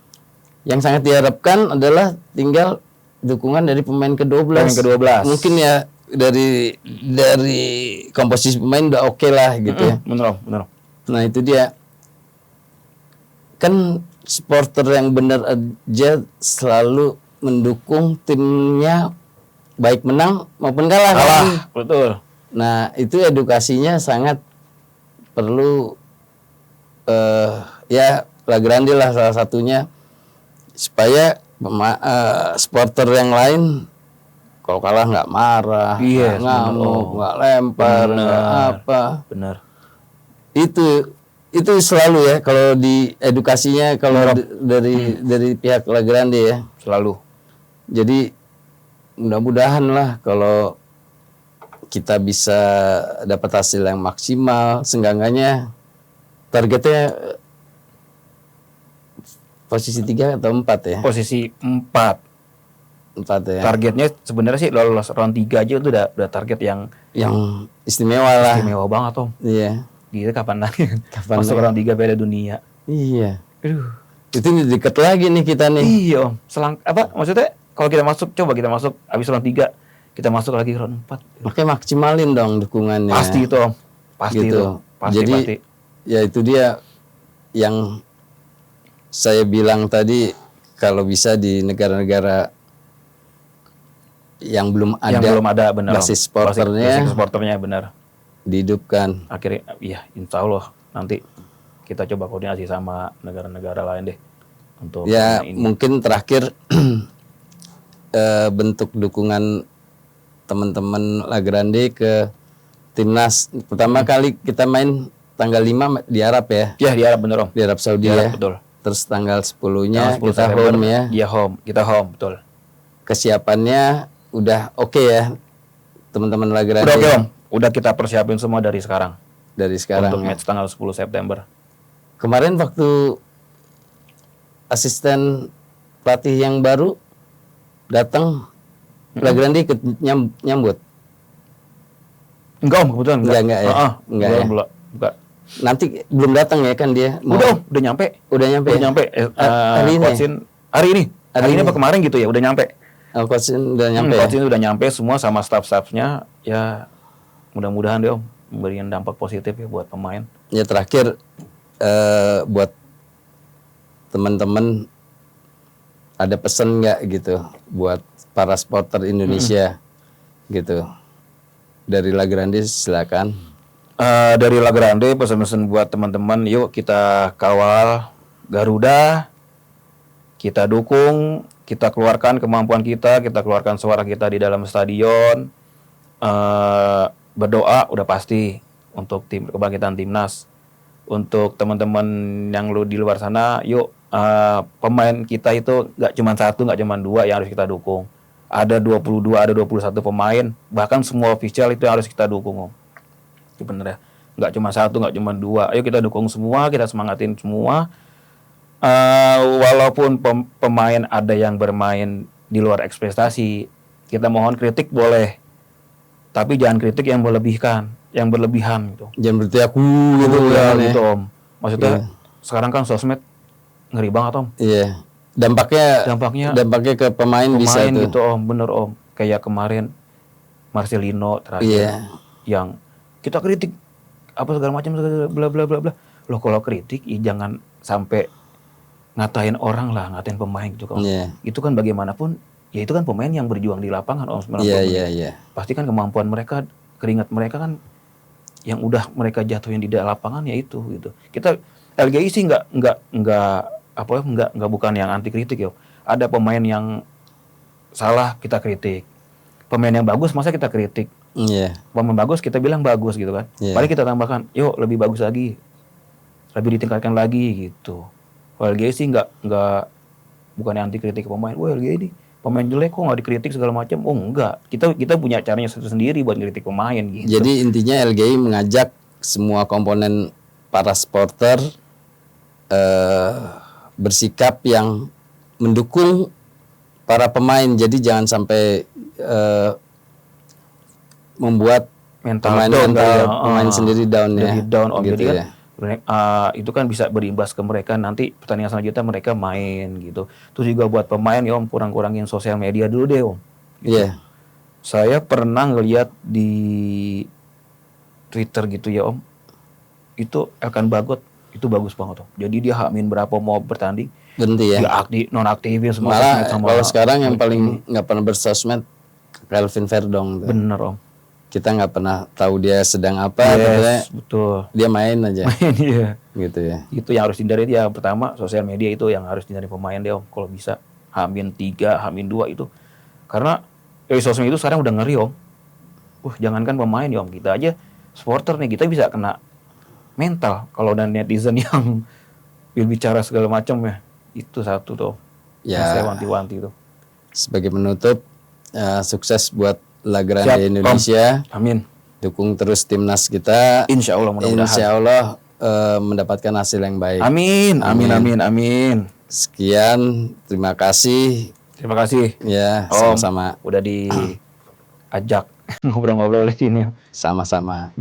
Yang sangat diharapkan adalah tinggal dukungan dari pemain ke-12. Mungkin ya dari komposisi pemain udah oke lah gitu ya. Benar. Nah, itu dia. Kan supporter yang benar aja selalu mendukung timnya baik menang maupun kalah. Betul. Nah, itu edukasinya sangat perlu ya Lagrande lah salah satunya supaya supporter yang lain kalau kalah nggak marah, nggak ngamuk, nggak lempar, nggak apa. Benar. Itu selalu ya kalau di edukasinya kalau dari pihak Lagrande ya selalu. Jadi mudah-mudahan lah kalau kita bisa dapat hasil yang maksimal, seenggaknya targetnya posisi 3 atau 4 ya? Posisi 4 ya. Targetnya sebenarnya sih lolos round 3 aja itu udah target yang istimewa lah. Istimewa banget Om. Iya. Gitu kapan lagi? Masuk round 3 Piala Dunia. Iya. Itu deket lagi nih kita nih. Iya Om. Maksudnya kalau kita masuk habis round 3 kita masuk lagi round 4. Makanya maksimalin dong dukungannya. Pasti itu Om. Pasti gitu. Itu. Jadi ya itu dia yang saya bilang tadi, kalau bisa di negara-negara yang belum ada benar, basis supporternya benar dihidupkan. Akhirnya iya insya Allah nanti kita coba koordinasi sama negara-negara lain deh untuk ya ini. Mungkin terakhir bentuk dukungan teman-teman Lagrande ke timnas. Pertama kali kita main tanggal 5 di Arab ya. Iya di Arab bener Om. Di Arab Saudi ya. Betul. Terus tanggal 10-nya kita home ya. Iya home, kita home betul. Kesiapannya udah oke ya teman-teman Lagrande. Udah oke Om. Udah kita persiapin semua dari sekarang. Untuk ya. match tanggal 10 September. Kemarin waktu asisten pelatih yang baru datang, Lagrande ikut nyambut. Enggak Om, kebetulan enggak ya. Enggak. Nanti belum datang ya kan dia. Udah nyampe. Udah nyampe. Hari ini apa kemarin gitu ya, udah nyampe. Coach udah nyampe. Coach ini udah nyampe semua sama staff-staffnya ya. Mudah-mudahan deh Om memberikan dampak positif ya buat pemain. Ya terakhir buat teman-teman ada pesan nggak gitu buat para supporter Indonesia gitu dari Lagrande, silakan. Dari Lagrande pesan-pesan buat teman-teman, yuk kita kawal Garuda, kita dukung, kita keluarkan kemampuan kita keluarkan suara kita di dalam stadion. Berdoa udah pasti untuk kebangkitan timnas. Untuk teman-teman yang di luar sana, yuk pemain kita itu nggak cuma satu, nggak cuma dua yang harus kita dukung. Ada 22, ada 21 pemain, bahkan semua official itu yang harus kita dukung, Om. Itu bener ya. Nggak cuma satu, nggak cuma dua. Ayo kita dukung semua, kita semangatin semua. Walaupun pemain ada yang bermain di luar ekspektasi, kita mohon kritik boleh, tapi jangan kritik yang berlebihan gitu. Jangan berarti aku gitu Ya, kan ya. gitu Om. Maksudnya sekarang kan sosmed ngeri banget Om. Iya. Dampaknya ke pemain bisa Pemain tuh. gitu Om, bener Om. Kayak kemarin Marcelino terakhir Iya. yang kita kritik apa segala macam bla bla bla bla. Loh kalau kritik jangan sampai ngatain orang lah, ngatain pemain gitu kan. Iya. Itu kan bagaimanapun ya itu kan pemain yang berjuang di lapangan Om. 90 Iya, menit. iya, iya. Pasti kan kemampuan mereka, keringat mereka kan yang udah mereka jatuhin di lapangan ya itu gitu. Kita LGI sih nggak bukan yang anti kritik yo. Ada pemain yang salah kita kritik. Pemain yang bagus masa kita kritik. Iya. Pemain bagus kita bilang bagus gitu kan. Iya. Paling kita tambahkan, yuk lebih bagus lagi. Lebih ditingkatkan lagi gitu. Kalau LGI sih bukan yang anti kritik pemain. Wah LGI ini pemain jelek kok nggak dikritik segala macam. Oh enggak. Kita punya caranya sendiri buat kritik pemain gitu. Jadi intinya LGI mengajak semua komponen para supporter bersikap yang mendukung para pemain. Jadi jangan sampai membuat pemain sendiri down ya. Jadi down Om. Gitu Jadi kan ya. itu kan bisa berimbas ke mereka nanti pertandingan selanjutnya mereka main gitu. Terus juga buat pemain ya Om kurang-kurangin sosial media dulu deh Om. Iya. Saya pernah ngeliat di Twitter gitu ya Om. Itu Elkan Bagot itu bagus banget Om. Jadi dia hamin berapa mau bertanding Berhenti ya. dia nonaktifin semua Malah sosmed kalau sekarang yang paling nggak pernah bersosmed Kelvin Verdong tuh. bener Om. Kita nggak pernah tahu dia sedang apa, katanya Yes, betul. dia main aja Iya. gitu ya. Itu yang harus dihindari ya. Pertama sosial media itu yang harus dihindari pemain deh Om. Kalau bisa H-3, H-2 itu. Karena sosial itu sekarang udah ngeri Om. Jangankan pemain ya Om, kita aja supporter nih kita bisa kena mental kalau ada netizen yang bicara segala macam ya. Itu satu tuh. Ya. Yang saya wanti-wanti tuh. Sebagai penutup, sukses buat La Grande Siap, Om. Indonesia. Amin. Dukung terus timnas kita. Insya Allah mudah-mudahan. Insya Allah mendapatkan hasil yang baik. Amin, amin, amin, amin. Sekian, terima kasih. Terima kasih. Ya, Om, sama-sama. udah diajak ngobrol-ngobrol di sini. Sama-sama.